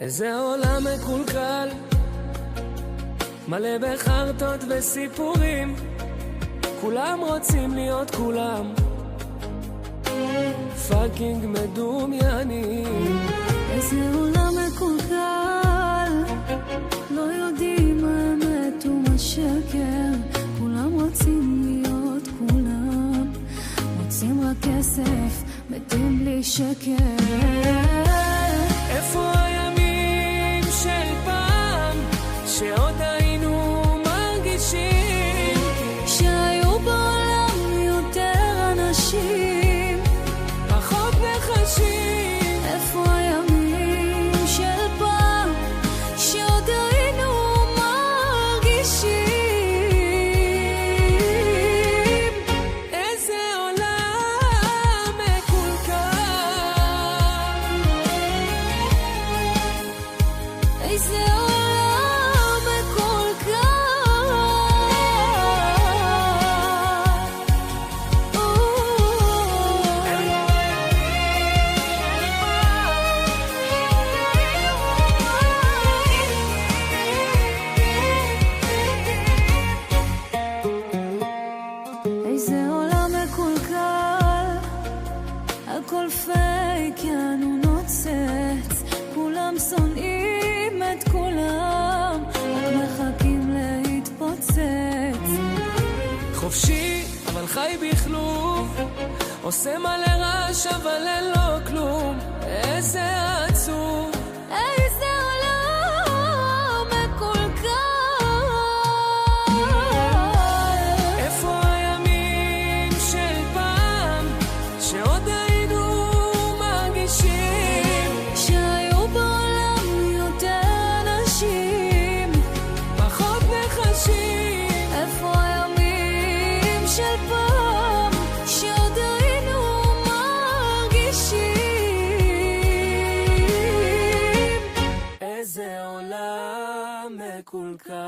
איזה עולם מקולקל, מלא בחרטות וסיפורים, כולם רוצים להיות כולם, פאקינג מדומיינים. איזה עולם מקולקל, לא יודעים מה אמת ומה שקר, כולם רוצים להיות כולם, רוצים רק כסף, מתים בלי שקר. איפה הימים של פעם, שעוד היינו מרגישים שהיו בעולם יותר אנשים, פחות נחשים? איפה הימים של פעם, שעוד היינו מרגישים? איזה עולם מקולקל, איזה עולם מקולקל. איזה עולם מקולקל, הכל פייק, יענו נוצץ, כולם שונאים את כולם, רק מחכים להתפוצץ. חופשי אבל חי בכלוב, עושה מלא רעש אבל ללא כלום. איזה עצוב, איזה עולם מקולקל. איפה הימים של פעם, שעוד היינו מרגישים שהיו בעולם יותר אנשים, פחות נחשים? איפה הימים של פעם, שעוד היינו מרגישים? איזה עולם מקולקל.